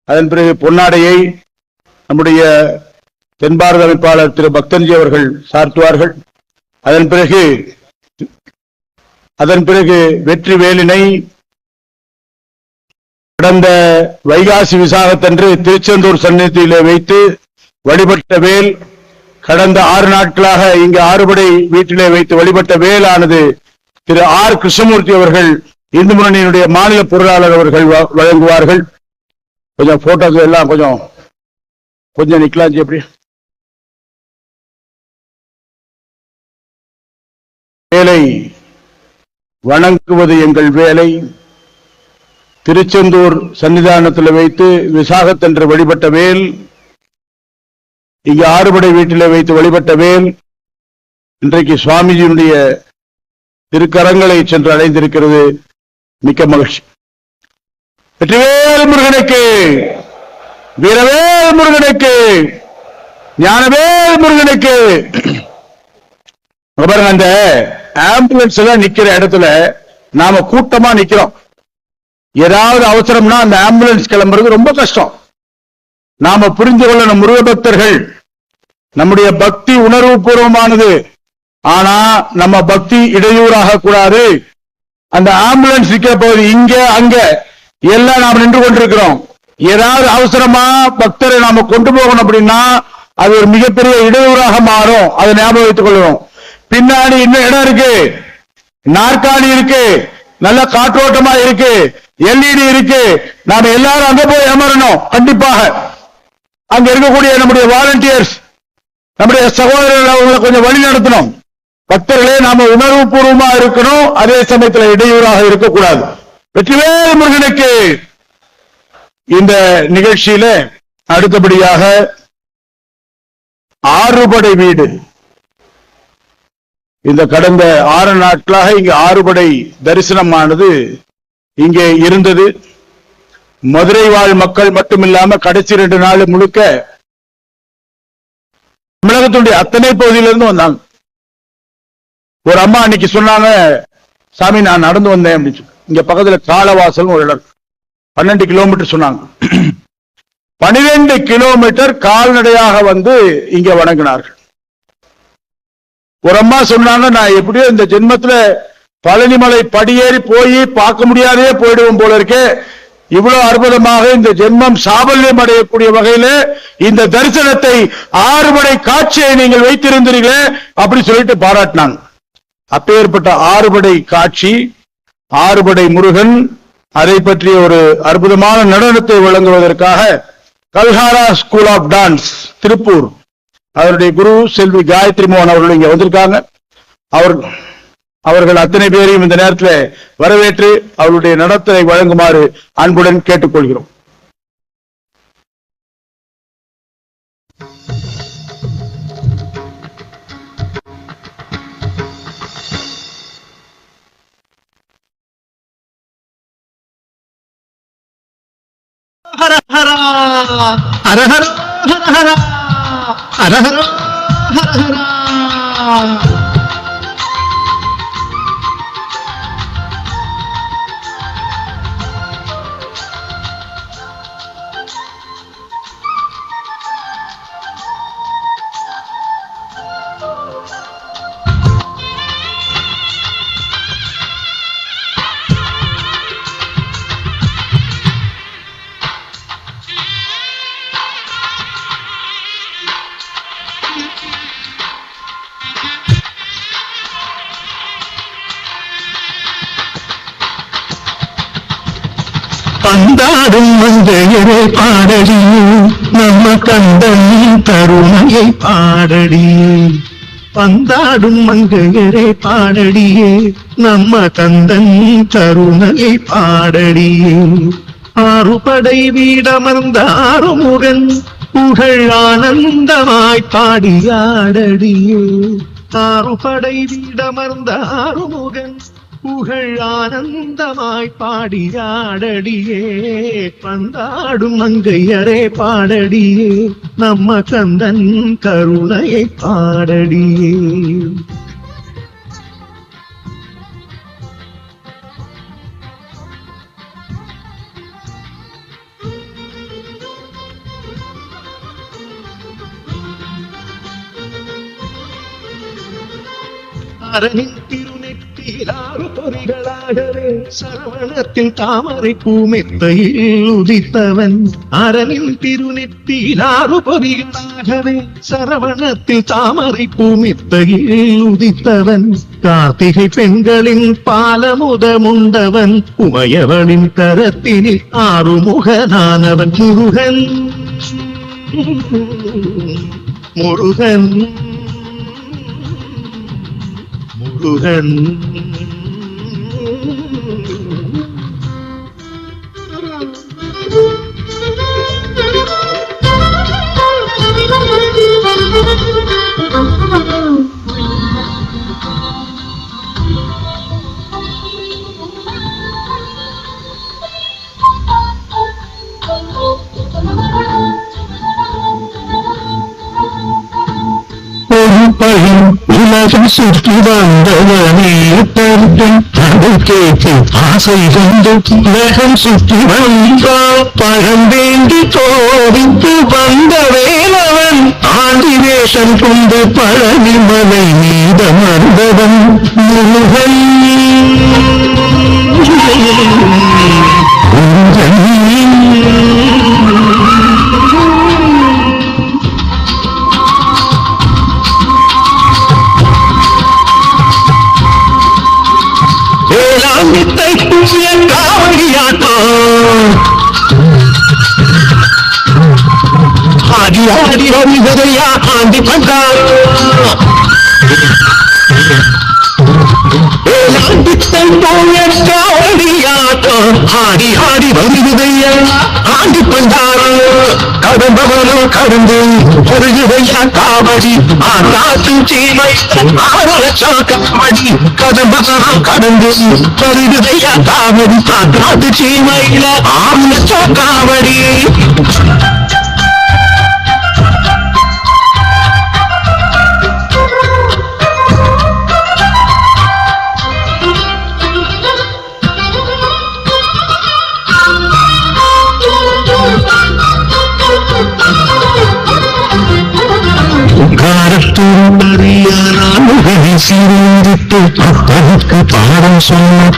அதன் பிறகு பொன்னாடையை நம்முடைய தென் பாரத அமைப்பாளர் திரு பக்தன்ஜி அவர்கள் சார்த்துவார்கள். அதன் பிறகு வெற்றி வேலினை கடந்த வைகாசி விசாகத்தன்று திருச்செந்தூர் சன்னதியிலே வைத்து வழிபட்ட வேல், கடந்த 6 நாட்களாக இங்கு ஆறுபடை வீட்டிலே வைத்து வழிபட்ட வேலானது திரு ஆர் கிருஷ்ணமூர்த்தி அவர்கள் இந்து முன்னணியினுடைய மாநில பொருளாளர் அவர்கள் வழங்குவார்கள். கொஞ்சம் போட்டோஸ் எல்லாம் கொஞ்சம் நிக்கலாம். எப்படி வேலை வணங்குவது எங்கள் வேலை. திருச்செந்தூர் சன்னிதானத்தில் வைத்து விசாகத்தன்று வழிபட்ட வேல், இங்கு ஆறுபடை வீட்டிலே வைத்து வழிபட்ட வேல் இன்றைக்கு சுவாமிஜியினுடைய திருக்கரங்களை சென்று அடைந்திருக்கிறது. மிக்க மகிழ்ச்சி. வெற்றிவேல் முருகனுக்கு, வீரவேல் முருகனுக்கு, ஞானவேல் முருகனுக்கு. பாருங்க, அந்த ஆம்புலன்ஸ் எல்லாம் நிக்கிற இடத்துல நாம கூட்டமா நிக்கிறோம். ஏதாவது அவசரம்னா அந்த ஆம்புலன்ஸ் கிளம்புறது ரொம்ப கஷ்டம். நாம புரிந்து கொள்ள முருக பக்தர்கள், நம்முடைய பக்தி உணர்வு பூர்வமானது. ஆனா நம்ம பக்தி இடையூறாக கூடாது. அந்த ஆம்புலன்ஸ் நிக்கிற போது இங்க அங்க எல்லாம் நாம நின்று கொண்டிருக்கிறோம். ஏதாவது அவசரமா பக்தரை நாம கொண்டு போகணும் அப்படின்னா அது ஒரு மிகப்பெரிய இடையூறாக மாறும். அதை ஞாபகம் வைத்துக் கொள்ளும். பின்னாடி இன்னும் இடம் இருக்கு, நாற்காலி இருக்கு, நல்ல காற்றோட்டமா இருக்கு, எல்இடி இருக்கு. நாம எல்லாரும் அங்க போய் அமரணும். கண்டிப்பாக அங்க இருக்கக்கூடிய நம்முடைய வாலண்டியர்ஸ், நம்முடைய சகோதரர்கள் அவங்களை கொஞ்சம் வழி நடத்தணும். பக்தர்களே, நாம உணர்வு பூர்வமா இருக்கணும். அதே சமயத்தில் இடையூறாக இருக்கக்கூடாது. வெற்றிவேல் முருகனுக்கு. இந்த நிகழ்ச்சியில அடுத்தபடியாக ஆறுபடை வீடு, இந்த கடந்த 6 நாட்களாக இங்கு ஆறுபடை தரிசனமானது இங்கே இருந்தது. மதுரை வாழ் மக்கள் மட்டுமில்லாம கடைசி 2 நாள் முழுக்க தமிழகத்துடைய அத்தனை பகுதியிலிருந்து வந்தாங்க. ஒரு அம்மா அன்னைக்கு சொன்னாங்க, சாமி நான் நடந்து வந்தேன் அப்படின்னு. இங்க பக்கத்துல காலவாசல் ஒரு இடம், 12 கிலோமீட்டர் சொன்னாங்க. 12 கிலோமீட்டர் கால்நடையாக வந்து இங்க வணங்கினார்கள். ஒரு அம்மா சொன்னாங்க, நான் எப்படியோ இந்த ஜென்மத்துல பழனிமலை படியேறி போய் பார்க்க முடியாதே போயிடுவோம் போல இருக்கே, இவ்வளவு அற்புதமாக இந்த ஜென்மம் சாபல்யம் அடையக்கூடிய வகையில இந்த தரிசனத்தை ஆறுபடை காட்சியை நீங்கள் வைத்திருந்தீர்களே அப்படி சொல்லிட்டு பாராட்டினாங்க. அப்பேற்பட்ட ஆறுபடை காட்சி, ஆறுபடை முருகன், அதை பற்றிய ஒரு அற்புதமான நடனத்தை வழங்குவதற்காக கல்ஹாரா ஸ்கூல் ஆஃப் டான்ஸ் திருப்பூர், அவருடைய குரு செல்வி காயத்ரி மோகன் அவர்கள் இங்க வந்திருக்காங்க. அவர்கள் அத்தனை பேரையும் இந்த நேரத்தில் வரவேற்று அவருடைய நடத்தை வழங்குமாறு அன்புடன் கேட்டுக்கொள்கிறோம். ஹர ஹர ஹர ஹர ஹர ஹர ஹர ஹர ஹர. பந்தாடும் மங்கையரை பாடடியே, நம்ம கந்தனின் கருணையை பாடடியே. பந்தாடும் மங்கையரை பாடடியே, நம்ம கந்தனின் கருணையை பாடடியே. ஆறுபடை வீடமர்ந்த ஆறுமுகன் புகழ் ஆனந்தமாய் பாடியாடடியே. ஆறுபடை வீடமர்ந்த ஆறுமுகன் புகழ் ஆனந்தமாய் பாடியாடடியே. பந்தாடும் மங்கையரே பாடடியே, நம்ம கந்தன் கருணையை பாடடியே. அரணின் திருநெற்றியிலாறு பொறிகளாகவே சரவணத்தில் தாமரை பூமெத்தையில் உதித்தவன் அரணின் திருநெற்றியிலாறு பொறிகளாகவே சரவணத்தில் தாமரை பூமெத்தையில் உதித்தவன் கார்த்திகை பெண்களின் பாலமுதமுண்டவன் உமையவளின் கரத்தினில் ஆறுமுகனானவன் முருகன் முருகன் முருகன் பையன் உலகம் சுற்றி வந்தவனே தருத்தன் அதை கேட்டு ஆசை கொண்டு உலகம் சுற்றி வந்தால் பழம் வேண்டி கோவித்து வந்த வேலவன் ஆண்டி வேஷம் கொண்டு பழனி மலை மீத மர்ந்தவன் முருகன் ஆடி ஆடி வருவதையா ஆண்டி பண்டார் ஆடி ஆடி வருவதையா ஆண்டி பண்டார் கடம்பவனோ கடந்து வருவதையா காவடி ஆட்டாட்டு சீமை காவடி கடம்பவனோ கடந்து வருவதையா காவடி ஆட்டாட்டு சீமையில 6 லட்சம் காவடி முகனை சீர்திட்டு அப்பனுக்கு பாடம் சொன்ன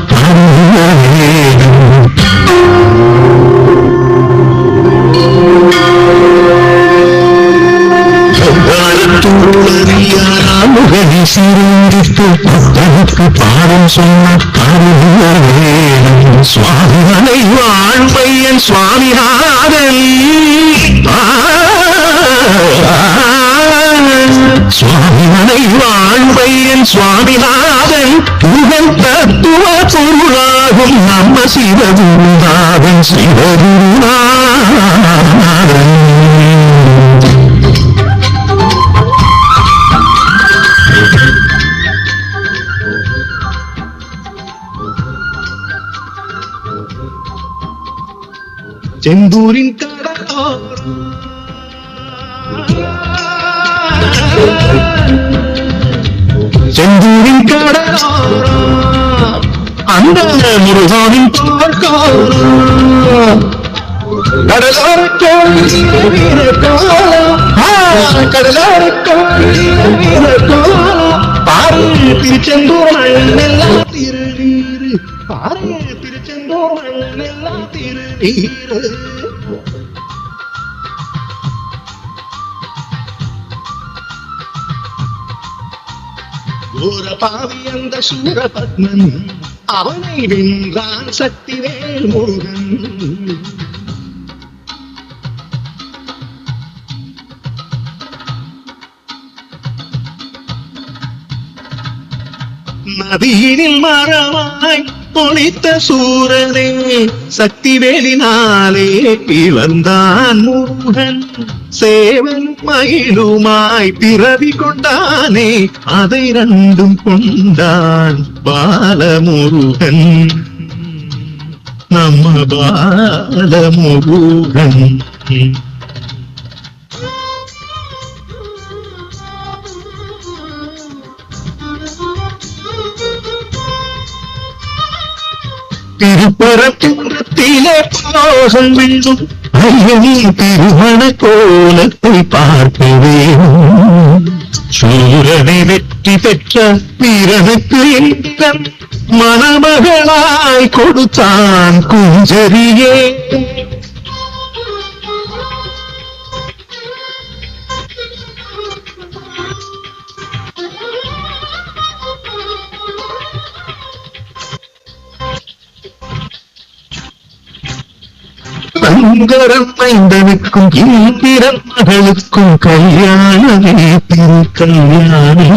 முகனை சீர்திட்டு அப்பனுக்கு பாடம் சொன்ன சுவாமிகளை வாழ்வையன் சுவாமிநாதன் சுவாமிகளை வாழ்வையன் சுவாமிநாதன் புகழ் தத்துவ பொருளாகும் நம்ம சிவகுருநாதன் சிவகுருநாதன் செந்தூரின் கடலோரம் செந்தூரின் கடலோரம் அந்த முருகனின் பாரு திருச்செந்தூர் எல்லாம் திருநீரு பாரு திருச்செந்தூர் எல்லாம் திருநீரு பாவி அந்த சூரபத்மன் அவனை வென்றான் சக்திவேல் முருகன் நதியினில் மரமாய் பொழித்த சூரனே சக்திவேலினாலே பிளந்தான் முருகன் சேவல் மயிலுமாய் பிறவி கொண்டானே அதை ரெண்டும் கொண்டான் பாலமுருகன் நம்ம பாலமுருகன் திருப்பரங்குன்றத்திலே பாசம் வேண்டும் ஐயனின் திருமண கோலத்தை பார்க்க வேணும் சூரனை வெற்றி பெற்ற வீரனுக்கு இந்திரன் மணமகளாய் கொடுத்தான் குஞ்சரியே. சங்கரன் மைந்தனுக்கும் இந்திரன் மகளுக்கும் கல்யாணமே திரு கல்யாணமே.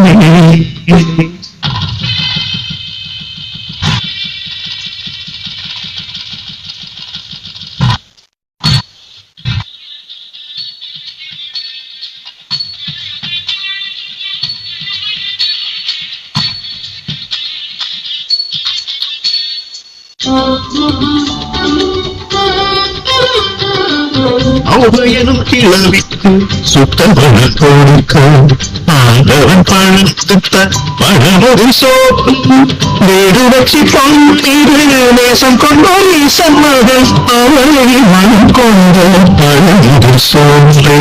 அவையனும் கிளவிக்கு சுத்தவன கொடுக்க ஆண்டவன் பழத்த பழமொழி சோப்பு வீடு வச்சு பொங்கீடு நேசம் கொண்ட ஈசன் மகள் அவளை மனம் கொண்ட பழமொழி சோலை.